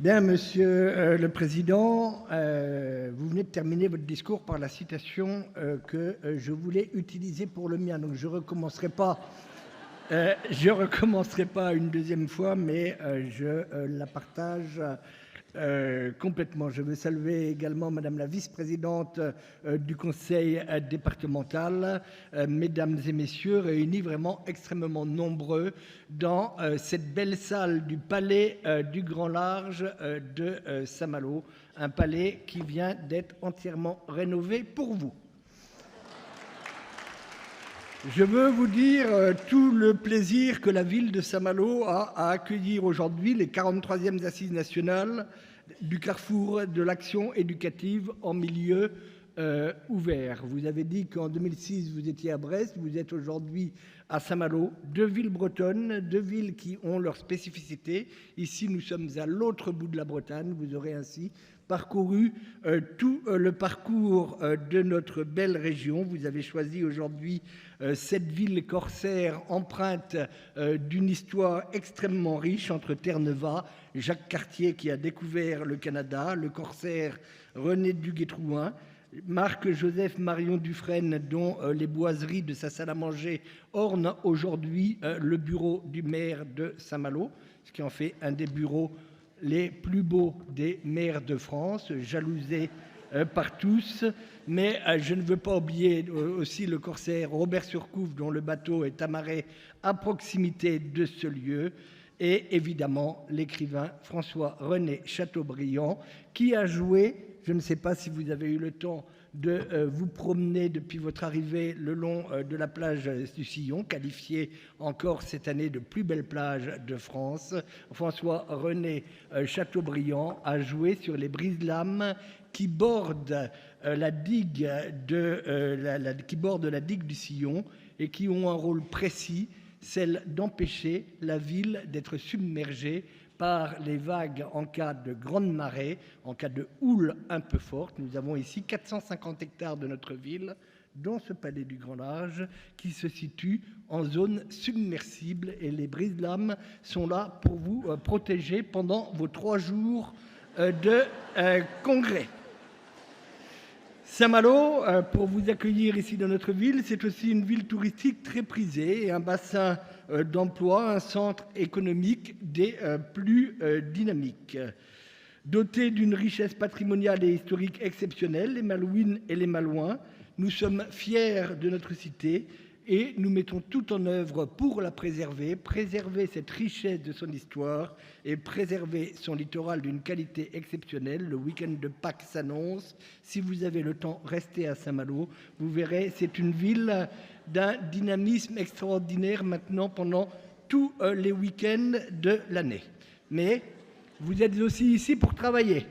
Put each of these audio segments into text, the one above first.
Bien, Monsieur le Président, vous venez de terminer votre discours par la citation que je voulais utiliser pour le mien. Donc je ne recommencerai pas une deuxième fois, mais je la partage complètement. Je veux saluer également Madame la vice-présidente du conseil départemental, mesdames et messieurs, réunis vraiment extrêmement nombreux dans cette belle salle du palais du Grand Large de Saint-Malo, un palais qui vient d'être entièrement rénové pour vous. Je veux vous dire tout le plaisir que la ville de Saint-Malo a à accueillir aujourd'hui les 43e Assises nationales du carrefour de l'action éducative en milieu ouvert. Vous avez dit qu'en 2006, vous étiez à Brest, vous êtes aujourd'hui à Saint-Malo, deux villes bretonnes, deux villes qui ont leurs spécificités. Ici, nous sommes à l'autre bout de la Bretagne. Vous aurez ainsi parcouru tout le parcours de notre belle région. Vous avez choisi aujourd'hui cette ville corsaire empreinte d'une histoire extrêmement riche entre Terre-Neuve, Jacques Cartier qui a découvert le Canada, le corsaire René Duguay-Trouin, Marc-Joseph Marion Dufresne, dont les boiseries de sa salle à manger ornent aujourd'hui le bureau du maire de Saint-Malo, ce qui en fait un des bureaux les plus beaux des maires de France, jalousés par tous. Mais je ne veux pas oublier aussi le corsaire Robert Surcouf, dont le bateau est amarré à proximité de ce lieu, et évidemment l'écrivain François-René Chateaubriand, qui a joué, je ne sais pas si vous avez eu le temps de vous promener depuis votre arrivée le long de la plage du Sillon, qualifiée encore cette année de plus belle plage de France. François-René Chateaubriand a joué sur les brise-lames qui bordent la digue du Sillon et qui ont un rôle précis, celle d'empêcher la ville d'être submergée par les vagues en cas de grande marée, en cas de houle un peu forte. Nous avons ici 450 hectares de notre ville, dont ce palais du Grand Large, qui se situe en zone submersible. Et les brise-lames sont là pour vous protéger pendant vos 3 jours de congrès. Saint-Malo, pour vous accueillir ici dans notre ville, c'est aussi une ville touristique très prisée et un bassin d'emploi, un centre économique des plus dynamiques. Doté d'une richesse patrimoniale et historique exceptionnelle, les Malouines et les Malouins, nous sommes fiers de notre cité et nous mettons tout en œuvre pour la préserver cette richesse de son histoire et préserver son littoral d'une qualité exceptionnelle. Le week-end de Pâques s'annonce. Si vous avez le temps, restez à Saint-Malo. Vous verrez, c'est une ville d'un dynamisme extraordinaire maintenant pendant tous les week-ends de l'année. Mais vous êtes aussi ici pour travailler.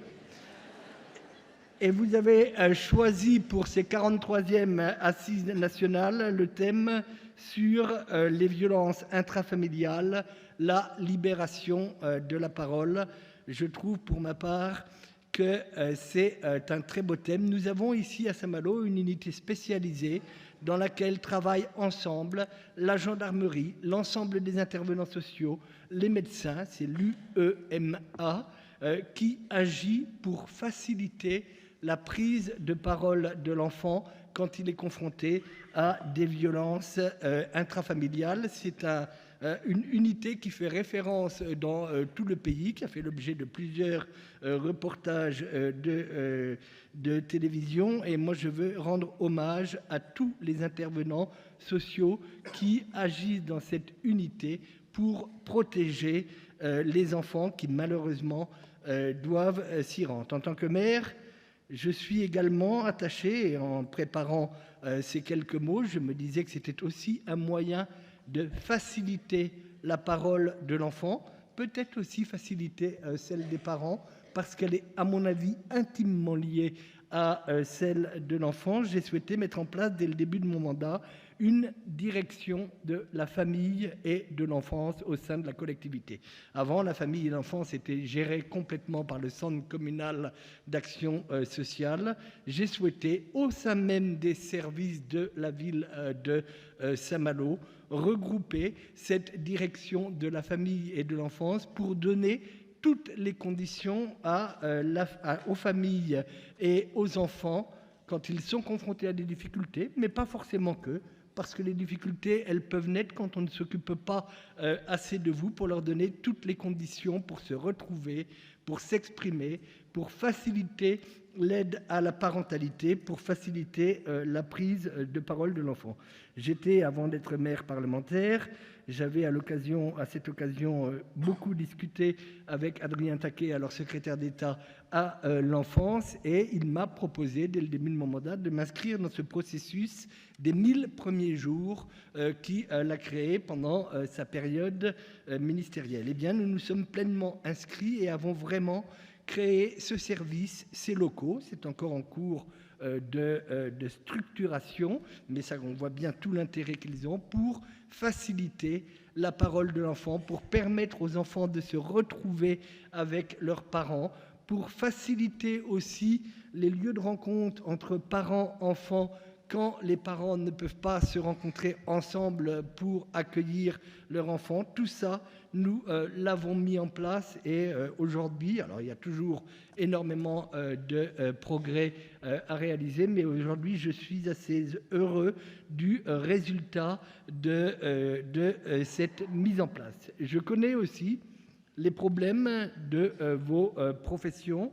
Et vous avez choisi pour ces 43e Assises nationales le thème sur les violences intrafamiliales, la libération de la parole. Je trouve pour ma part que c'est un très beau thème. Nous avons ici à Saint-Malo une unité spécialisée dans laquelle travaillent ensemble la gendarmerie, l'ensemble des intervenants sociaux, les médecins, c'est l'UEMA, qui agit pour faciliter la prise de parole de l'enfant quand il est confronté à des violences intrafamiliales. C'est une unité qui fait référence dans tout le pays, qui a fait l'objet de plusieurs reportages de télévision. Et moi, je veux rendre hommage à tous les intervenants sociaux qui agissent dans cette unité pour protéger les enfants qui, malheureusement, doivent s'y rendre. En tant que maire, je suis également attaché, et en préparant ces quelques mots, je me disais que c'était aussi un moyen de faciliter la parole de l'enfant, peut-être aussi faciliter celle des parents, parce qu'elle est, à mon avis, intimement liée à celle de l'enfant. J'ai souhaité mettre en place, dès le début de mon mandat, une direction de la famille et de l'enfance au sein de la collectivité. Avant, la famille et l'enfance étaient gérées complètement par le centre communal d'action sociale. J'ai souhaité, au sein même des services de la ville de Saint-Malo, regrouper cette direction de la famille et de l'enfance pour donner toutes les conditions aux familles et aux enfants quand ils sont confrontés à des difficultés, mais pas forcément que, parce que les difficultés, elles peuvent naître quand on ne s'occupe pas assez de vous pour leur donner toutes les conditions pour se retrouver, pour s'exprimer, pour faciliter l'aide à la parentalité, pour faciliter la prise de parole de l'enfant. J'étais, avant d'être maire, parlementaire. J'avais à cette occasion beaucoup discuté avec Adrien Taquet, alors secrétaire d'État à l'enfance, et il m'a proposé, dès le début de mon mandat, de m'inscrire dans ce processus des 1000 premiers jours qu'il a créé pendant sa période ministérielle. Eh bien, nous nous sommes pleinement inscrits et avons vraiment créé ce service, ces locaux. C'est encore en cours de structuration, mais ça, on voit bien tout l'intérêt qu'ils ont pour faciliter la parole de l'enfant, pour permettre aux enfants de se retrouver avec leurs parents, pour faciliter aussi les lieux de rencontre entre parents, enfants, quand les parents ne peuvent pas se rencontrer ensemble pour accueillir leur enfant. Tout ça, nous l'avons mis en place et aujourd'hui, alors il y a toujours énormément de progrès à réaliser, mais aujourd'hui je suis assez heureux du résultat de cette mise en place. Je connais aussi les problèmes de vos professions.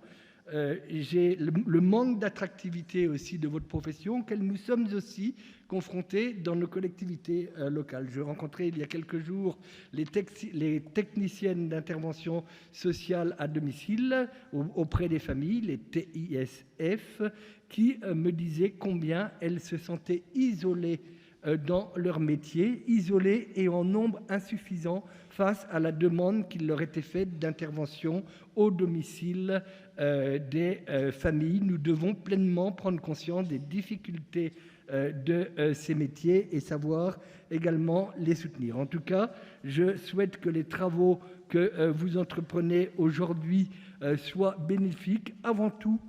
J'ai le manque d'attractivité aussi de votre profession, auquel nous sommes aussi confrontés dans nos collectivités locales. Je rencontrais il y a quelques jours les techniciennes d'intervention sociale à domicile auprès des familles, les TISF, qui me disaient combien elles se sentaient isolées dans leur métier, isolées et en nombre insuffisant face à la demande qui leur était faite d'intervention au domicile des familles. Nous devons pleinement prendre conscience des difficultés de ces métiers et savoir également les soutenir. En tout cas, je souhaite que les travaux que vous entreprenez aujourd'hui soient bénéfiques avant tout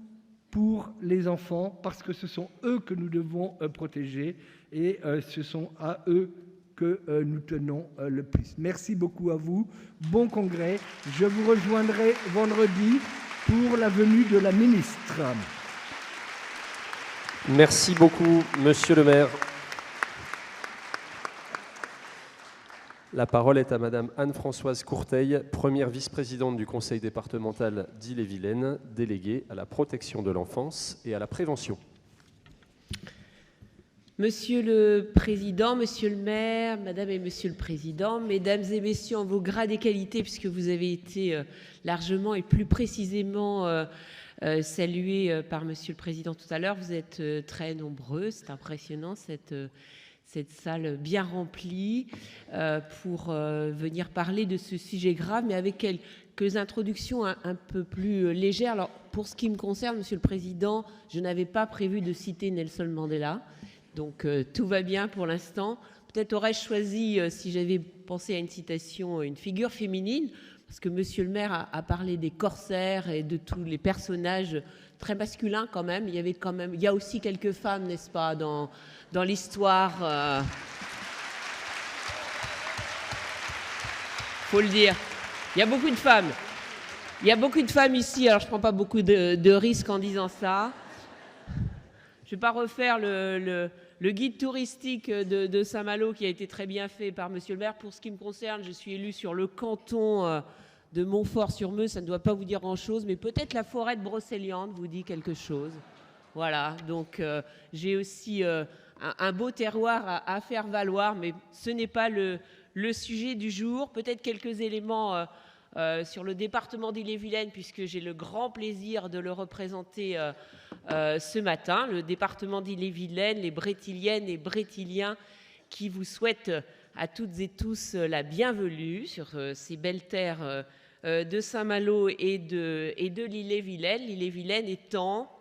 pour les enfants, parce que ce sont eux que nous devons protéger et ce sont à eux que nous tenons le plus. Merci beaucoup à vous. Bon congrès. Je vous rejoindrai vendredi pour la venue de la ministre. Merci beaucoup, Monsieur le maire. La parole est à Madame Anne-Françoise Courteil, première vice-présidente du conseil départemental d'Ille-et-Vilaine, déléguée à la protection de l'enfance et à la prévention. Monsieur le Président, Monsieur le maire, Madame et Monsieur le Président, Mesdames et Messieurs en vos grades et qualités, puisque vous avez été largement et plus précisément salués par Monsieur le Président tout à l'heure, vous êtes très nombreux, c'est impressionnant cette salle bien remplie pour venir parler de ce sujet grave, mais avec quelques introductions un peu plus légères. Alors, pour ce qui me concerne, Monsieur le Président, je n'avais pas prévu de citer Nelson Mandela. Donc tout va bien pour l'instant. Peut-être aurais-je choisi, si j'avais pensé à une citation, une figure féminine, parce que Monsieur le maire a parlé des corsaires et de tous les personnages très masculins quand même. Il y a aussi quelques femmes, n'est-ce pas, dans l'histoire. Faut le dire. Il y a beaucoup de femmes. Il y a beaucoup de femmes ici, alors je ne prends pas beaucoup de risques en disant ça. Je ne vais pas refaire le guide touristique de Saint-Malo qui a été très bien fait par Monsieur le maire. Pour ce qui me concerne, je suis élue sur le canton de Montfort-sur-Meuse. Ça ne doit pas vous dire grand-chose, mais peut-être la forêt de Brocéliande vous dit quelque chose. Voilà, donc j'ai aussi un beau terroir à faire valoir, mais ce n'est pas le sujet du jour. Peut-être quelques éléments sur le département d'Ille-et-Vilaine, puisque j'ai le grand plaisir de le représenter ce matin, le département d'Ille-et-Vilaine, les Brétiliennes et Brétiliens qui vous souhaitent à toutes et tous la bienvenue sur ces belles terres de Saint-Malo et de l'Ille-et-Vilaine. L'Ille-et-Vilaine étant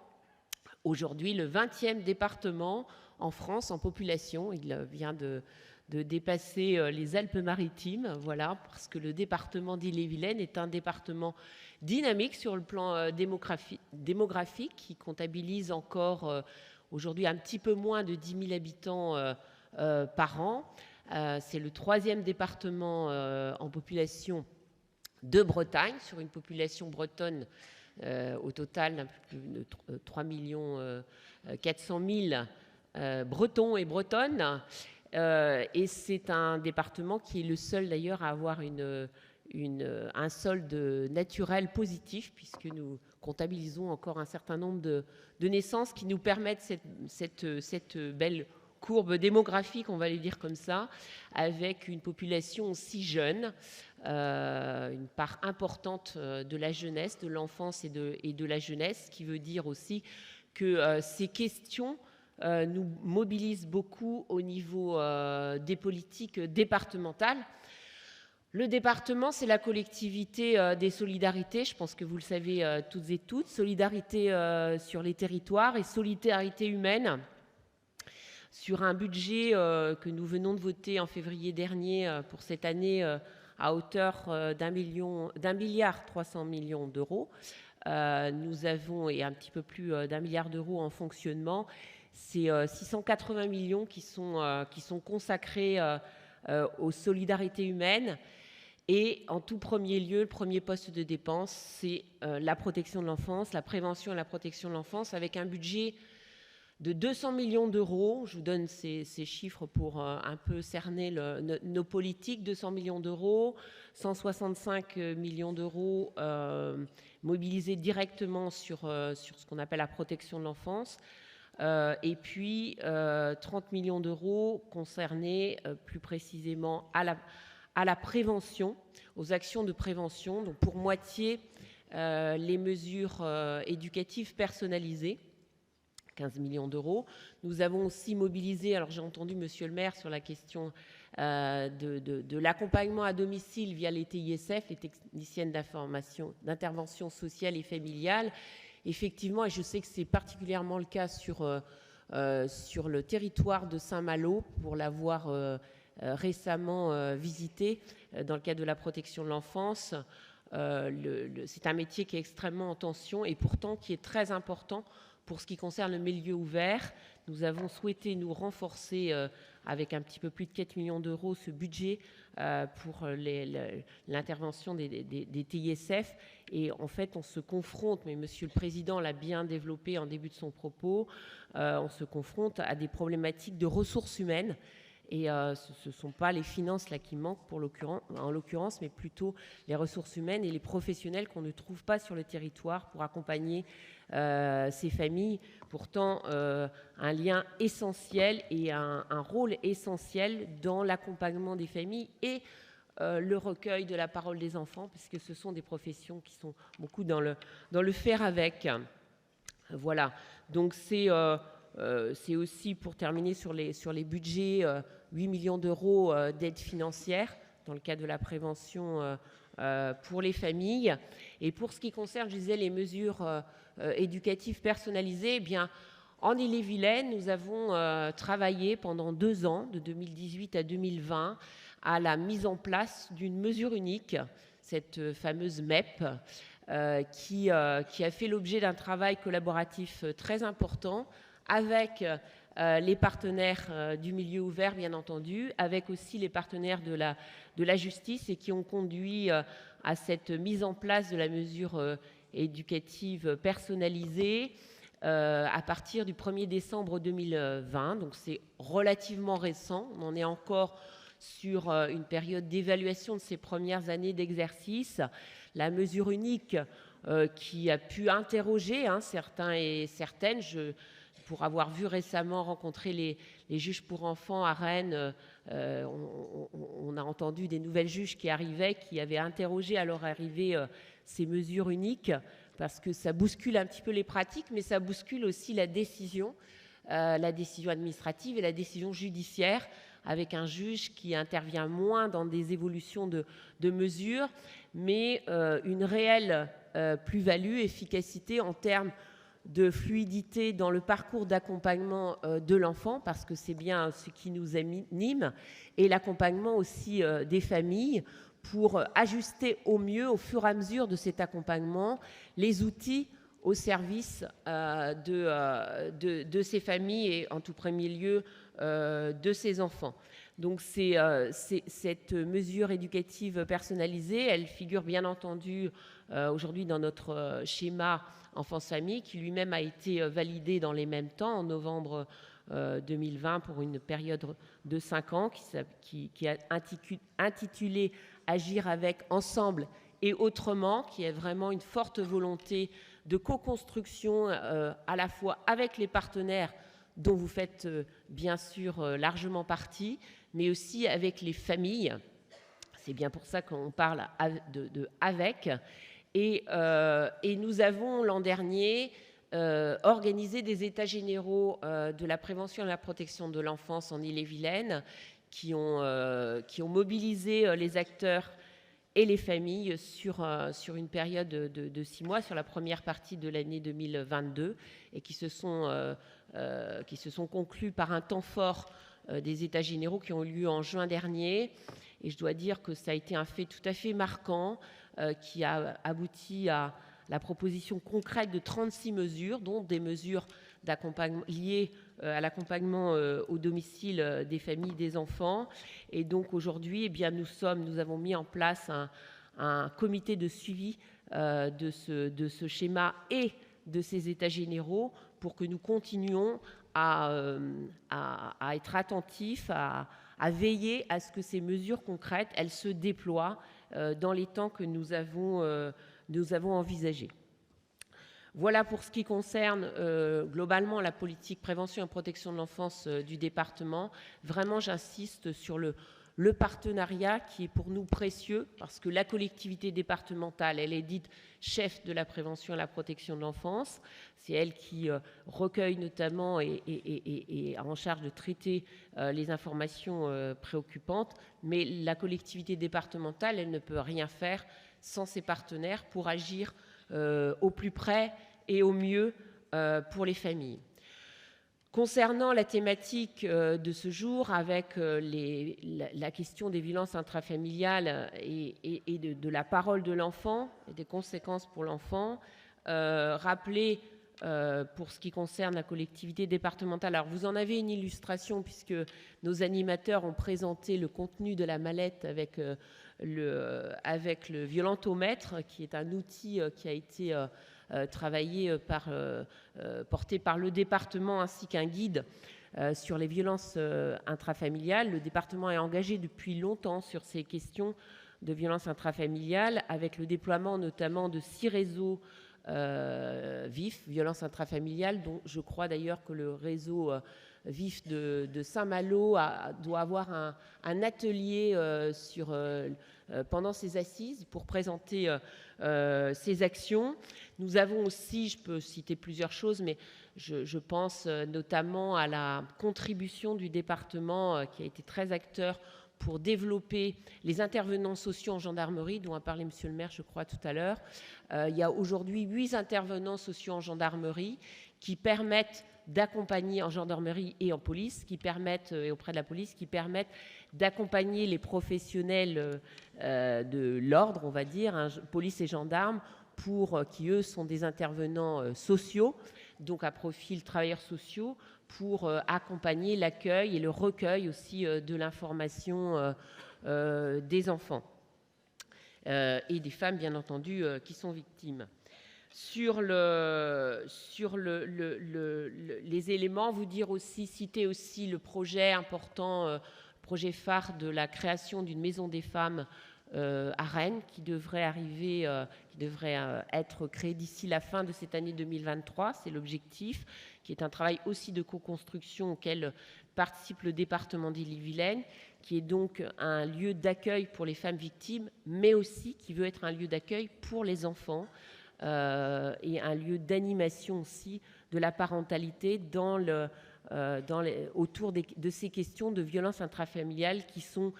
aujourd'hui le 20e département en France en population. Il vient de dépasser les Alpes-Maritimes, voilà, parce que le département d'Ille-et-Vilaine est un département dynamique sur le plan démographique, qui comptabilise encore aujourd'hui un petit peu moins de 10 000 habitants par an. C'est le 3e département en population de Bretagne, sur une population bretonne au total d'un peu plus de 3 400 000 Bretons et Bretonnes. Et c'est un département qui est le seul d'ailleurs à avoir un solde naturel positif, puisque nous comptabilisons encore un certain nombre de naissances qui nous permettent cette belle courbe démographique, on va les dire comme ça, avec une population si jeune, une part importante de la jeunesse, de l'enfance et de la jeunesse, ce qui veut dire aussi que ces questions nous mobilisent beaucoup au niveau des politiques départementales. Le département, c'est la collectivité des solidarités, je pense que vous le savez toutes et toutes, solidarité sur les territoires et solidarité humaine. Sur un budget que nous venons de voter en février dernier pour cette année à hauteur d'1,3 milliard d'euros. Nous avons, et un petit peu plus d'1 milliard d'euros en fonctionnement, c'est 680 millions qui sont consacrés aux solidarités humaines. Et en tout premier lieu, le premier poste de dépense, c'est la protection de l'enfance, la prévention et la protection de l'enfance, avec un budget de 200 millions d'euros. Je vous donne ces chiffres pour un peu cerner nos politiques. 200 millions d'euros, 165 millions d'euros mobilisés directement sur ce qu'on appelle la protection de l'enfance. Et puis 30 millions d'euros concernés plus précisément à la prévention, aux actions de prévention. Donc pour moitié, les mesures éducatives personnalisées. 15 millions d'euros. Nous avons aussi mobilisé, alors j'ai entendu monsieur le maire sur la question de l'accompagnement à domicile via les TISF, les techniciennes d'intervention sociale et familiale. Effectivement, et je sais que c'est particulièrement le cas sur le territoire de Saint-Malo, pour l'avoir récemment visité dans le cadre de la protection de l'enfance. C'est un métier qui est extrêmement en tension et pourtant qui est très important. Pour ce qui concerne le milieu ouvert, nous avons souhaité nous renforcer avec un petit peu plus de 4 millions d'euros ce budget pour l'intervention des TISF. Et en fait, on se confronte, mais Monsieur le Président l'a bien développé en début de son propos, on se confronte à des problématiques de ressources humaines. Et ce ne sont pas les finances là qui manquent en l'occurrence, mais plutôt les ressources humaines et les professionnels qu'on ne trouve pas sur le territoire pour accompagner ces familles. Pourtant, un lien essentiel et un rôle essentiel dans l'accompagnement des familles et le recueil de la parole des enfants, puisque ce sont des professions qui sont beaucoup dans le faire avec. Voilà, donc c'est aussi, pour terminer sur les budgets, 8 millions d'euros d'aide financière dans le cadre de la prévention pour les familles. Et pour ce qui concerne, je disais, les mesures éducatives personnalisées, eh bien, en Ille-et-Vilaine, nous avons travaillé pendant 2 ans, de 2018 à 2020, à la mise en place d'une mesure unique, cette fameuse MEP, qui a fait l'objet d'un travail collaboratif très important avec les partenaires du milieu ouvert, bien entendu, avec aussi les partenaires de la justice, et qui ont conduit à cette mise en place de la mesure éducative personnalisée à partir du 1er décembre 2020. Donc c'est relativement récent. On en est encore sur une période d'évaluation de ces premières années d'exercice. La mesure unique qui a pu interroger certains et certaines, pour avoir vu récemment rencontrer les juges pour enfants à Rennes, on a entendu des nouvelles juges qui arrivaient, qui avaient interrogé à leur arrivée ces mesures uniques, parce que ça bouscule un petit peu les pratiques, mais ça bouscule aussi la décision administrative et la décision judiciaire, avec un juge qui intervient moins dans des évolutions de mesures, mais une réelle plus-value, efficacité en termes de fluidité dans le parcours d'accompagnement de l'enfant, parce que c'est bien ce qui nous anime, et l'accompagnement aussi des familles, pour ajuster au mieux, au fur et à mesure de cet accompagnement, les outils au service de ces familles et en tout premier lieu de ces enfants. Donc cette mesure éducative personnalisée, elle figure bien entendu aujourd'hui dans notre schéma enfance-famille qui lui-même a été validé dans les mêmes temps en novembre 2020 pour une période de 5 ans qui est intitulé Agir avec, ensemble et autrement, qui est vraiment une forte volonté de co-construction à la fois avec les partenaires dont vous faites bien sûr largement partie, mais aussi avec les familles. C'est bien pour ça qu'on parle de avec. Et nous avons l'an dernier organisé des états généraux de la prévention et de la protection de l'enfance en Ille-et-Vilaine qui ont mobilisé les acteurs et les familles sur une période de 6 mois, sur la première partie de l'année 2022, et qui se sont conclus par un temps fort des États généraux qui ont eu lieu en juin dernier. Et je dois dire que ça a été un fait tout à fait marquant qui a abouti à la proposition concrète de 36 mesures, dont des mesures liées à l'accompagnement au domicile des familles, des enfants. Et donc aujourd'hui, eh bien, nous avons mis en place un comité de suivi de ce schéma et de ces états généraux pour que nous continuions à être attentifs, à veiller à ce que ces mesures concrètes, elles se déploient dans les temps que nous avons envisagés. Voilà pour ce qui concerne globalement la politique prévention et protection de l'enfance du département. Vraiment, j'insiste sur le partenariat qui est pour nous précieux parce que la collectivité départementale, elle est dite chef de la prévention et la protection de l'enfance. C'est elle qui recueille notamment et est en charge de traiter les informations préoccupantes. Mais la collectivité départementale, elle ne peut rien faire sans ses partenaires pour agir au plus près et au mieux pour les familles. Concernant la thématique de ce jour, avec la question des violences intrafamiliales et de la parole de l'enfant et des conséquences pour l'enfant, rappeler pour ce qui concerne la collectivité départementale. Alors vous en avez une illustration puisque nos animateurs ont présenté le contenu de la mallette avec le violentomètre, qui est un outil qui a été porté par le département ainsi qu'un guide sur les violences intrafamiliales. Le département est engagé depuis longtemps sur ces questions de violences intrafamiliales avec le déploiement notamment de 6 réseaux vifs, violences intrafamiliales, dont je crois d'ailleurs que le réseau vif de Saint-Malo doit avoir un atelier pendant ces assises pour présenter ces actions. Nous avons aussi, je peux citer plusieurs choses, mais je pense notamment à la contribution du département qui a été très acteur pour développer les intervenants sociaux en gendarmerie, dont a parlé monsieur le maire, je crois, tout à l'heure. Il y a aujourd'hui 8 intervenants sociaux en gendarmerie qui permettent d'accompagner en gendarmerie et en police, et auprès de la police, qui permettent d'accompagner les professionnels de l'ordre, on va dire, police et gendarmes, qui eux sont des intervenants sociaux, donc à profil travailleurs sociaux, pour accompagner l'accueil et le recueil aussi de l'information des enfants et des femmes, bien entendu, qui sont victimes. Sur les éléments, citer aussi le projet important, projet phare de la création d'une maison des femmes à Rennes qui devrait être créée d'ici la fin de cette année 2023, c'est l'objectif, qui est un travail aussi de co-construction auquel participe le département d'Ille-et-Vilaine, qui est donc un lieu d'accueil pour les femmes victimes, mais aussi qui veut être un lieu d'accueil pour les enfants et un lieu d'animation aussi de la parentalité autour de ces questions de violences intrafamiliales qui sont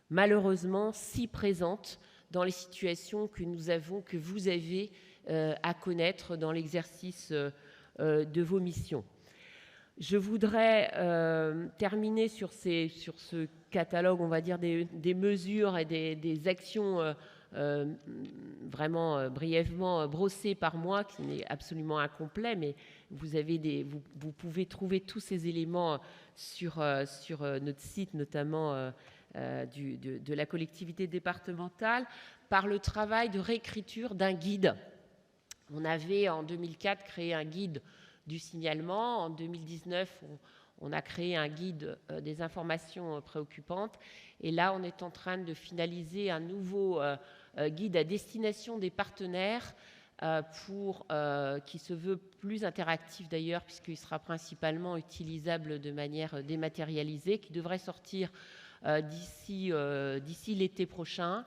malheureusement si présentes dans les situations que vous avez à connaître dans l'exercice de vos missions. Je voudrais terminer sur ce catalogue, on va dire, des mesures et des actions vraiment brièvement brossé par moi, qui n'est absolument incomplet, mais vous pouvez trouver tous ces éléments sur notre site, notamment de la collectivité départementale, par le travail de réécriture d'un guide. On avait en 2004 créé un guide du signalement. En 2019, on a créé un guide des informations préoccupantes. Et là, on est en train de finaliser un nouveau guide à destination des partenaires qui se veut plus interactif d'ailleurs, puisqu'il sera principalement utilisable de manière dématérialisée, qui devrait sortir d'ici l'été prochain,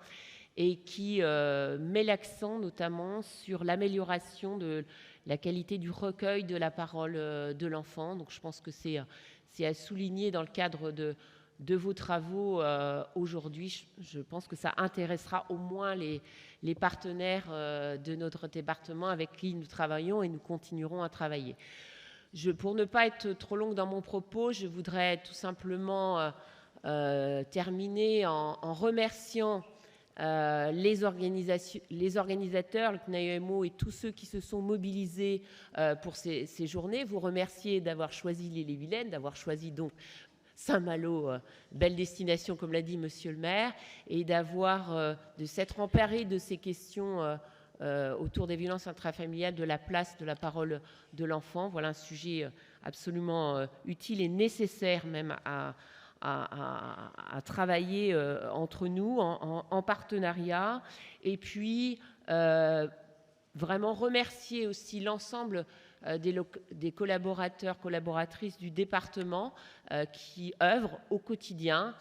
et qui met l'accent notamment sur l'amélioration de la qualité du recueil de la parole de l'enfant. Donc je pense que c'est à souligner dans le cadre de vos travaux aujourd'hui. Je pense que ça intéressera au moins les partenaires de notre département avec qui nous travaillons et nous continuerons à travailler. Pour ne pas être trop longue dans mon propos, je voudrais tout simplement terminer en remerciant les organisateurs, le CNAEMO et tous ceux qui se sont mobilisés pour ces journées. Vous remercier d'avoir choisi l'Ille-et-Vilaine, d'avoir choisi donc Saint-Malo, belle destination comme l'a dit Monsieur le maire, et de s'être emparé de ces questions autour des violences intrafamiliales, de la place de la parole de l'enfant. Voilà un sujet absolument utile et nécessaire même à travailler entre nous en partenariat, et puis vraiment remercier aussi l'ensemble des collaborateurs, collaboratrices du département qui œuvrent au quotidien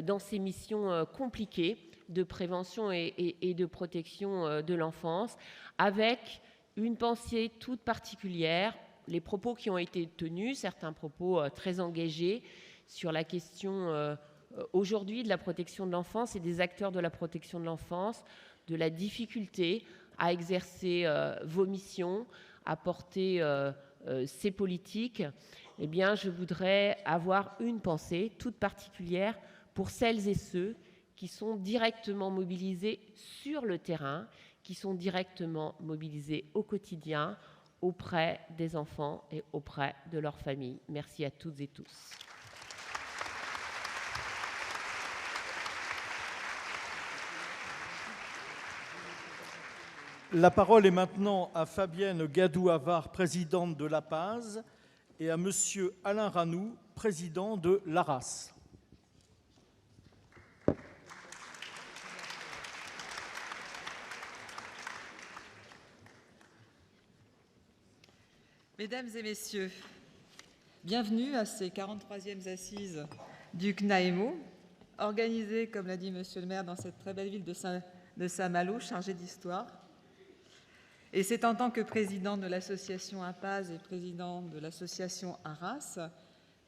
dans ces missions compliquées de prévention et de protection de l'enfance, avec une pensée toute particulière. Les propos qui ont été tenus, certains propos très engagés, sur la question aujourd'hui de la protection de l'enfance et des acteurs de la protection de l'enfance, de la difficulté à exercer vos missions, à porter ces politiques. Eh bien, je voudrais avoir une pensée toute particulière pour celles et ceux qui sont directement mobilisés sur le terrain, qui sont directement mobilisés au quotidien auprès des enfants et auprès de leurs familles. Merci à toutes et tous. La parole est maintenant à Fabienne Gadou-Havard, présidente de l'APAZ, et à Monsieur Alain Ranou, président de l'ARAS. Mesdames et messieurs, bienvenue à ces 43e assises du CNAEMO, organisées, comme l'a dit Monsieur le maire, dans cette très belle ville de Saint-Malo, chargée d'histoire. Et c'est en tant que président de l'association APAZ et président de l'association ARAS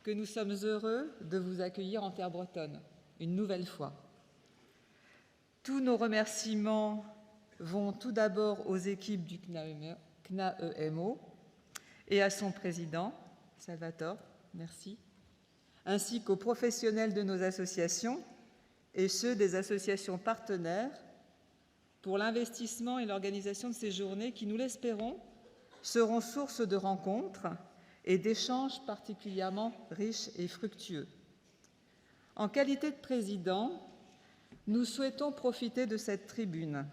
que nous sommes heureux de vous accueillir en terre bretonne, une nouvelle fois. Tous nos remerciements vont tout d'abord aux équipes du CNAEMO et à son président, Salvatore, merci, ainsi qu'aux professionnels de nos associations et ceux des associations partenaires pour l'investissement et l'organisation de ces journées qui, nous l'espérons, seront source de rencontres et d'échanges particulièrement riches et fructueux. En qualité de président, nous souhaitons profiter de cette tribune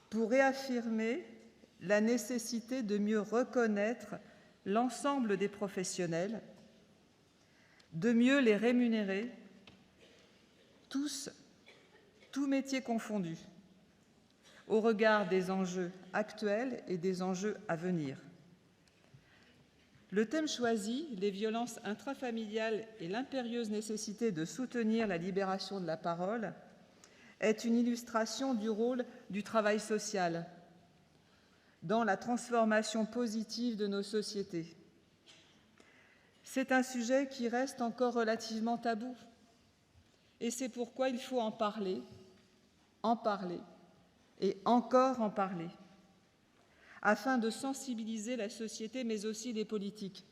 pour réaffirmer la nécessité de mieux reconnaître l'ensemble des professionnels, de mieux les rémunérer, tous métiers confondus, au regard des enjeux actuels et des enjeux à venir. Le thème choisi, les violences intrafamiliales et l'impérieuse nécessité de soutenir la libération de la parole, est une illustration du rôle du travail social dans la transformation positive de nos sociétés. C'est un sujet qui reste encore relativement tabou, et c'est pourquoi il faut en parler et encore en parler, afin de sensibiliser la société, mais aussi les politiques.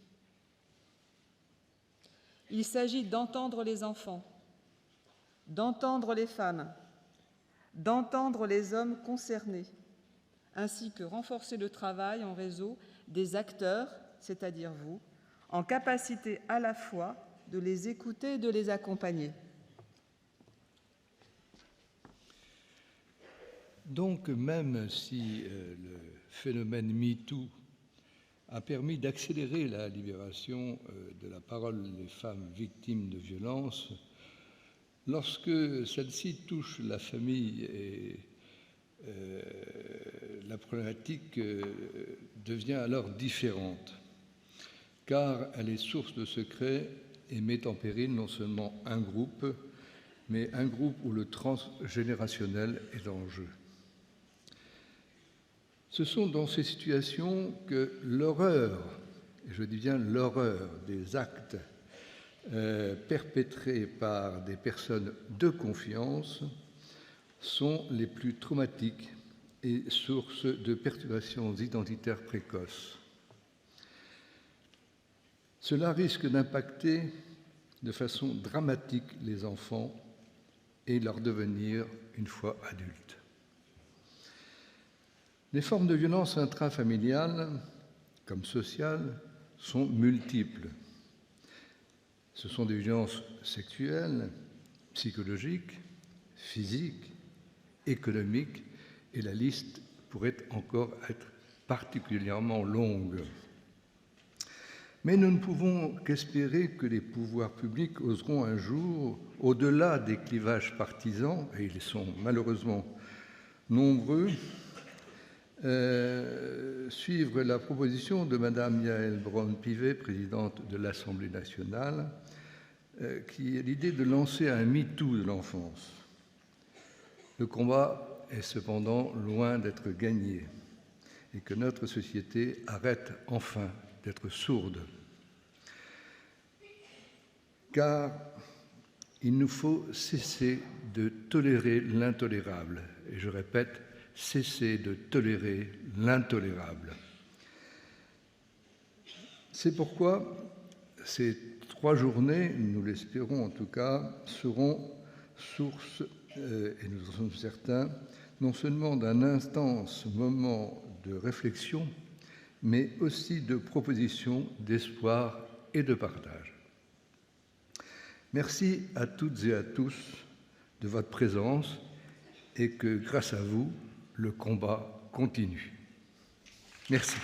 Il s'agit d'entendre les enfants, d'entendre les femmes, d'entendre les hommes concernés, ainsi que renforcer le travail en réseau des acteurs, c'est-à-dire vous, en capacité à la fois de les écouter et de les accompagner. Donc, même si le phénomène MeToo a permis d'accélérer la libération de la parole des femmes victimes de violences, lorsque celle-ci touche la famille et la problématique devient alors différente, car elle est source de secrets et met en péril non seulement un groupe, mais un groupe où le transgénérationnel est en jeu. Ce sont dans ces situations que l'horreur, et je dis bien l'horreur des actes perpétrés par des personnes de confiance sont les plus traumatiques et source de perturbations identitaires précoces. Cela risque d'impacter de façon dramatique les enfants et leur devenir une fois adultes. Les formes de violence intrafamiliales, comme sociales, sont multiples. Ce sont des violences sexuelles, psychologiques, physiques, économiques, et la liste pourrait encore être particulièrement longue. Mais nous ne pouvons qu'espérer que les pouvoirs publics oseront un jour, au-delà des clivages partisans, et ils sont malheureusement nombreux, suivre la proposition de Mme Yaël Braun-Pivet, présidente de l'Assemblée nationale, qui est l'idée de lancer un MeToo de l'enfance. Le combat est cependant loin d'être gagné et que notre société arrête enfin d'être sourde. Car il nous faut cesser de tolérer l'intolérable. Et je répète, cesser de tolérer l'intolérable. C'est pourquoi ces 3 journées, nous l'espérons en tout cas, seront source, et nous en sommes certains, non seulement d'un intense moment de réflexion, mais aussi de propositions, d'espoir et de partage. Merci à toutes et à tous de votre présence et que, grâce à vous, le combat continue. Merci.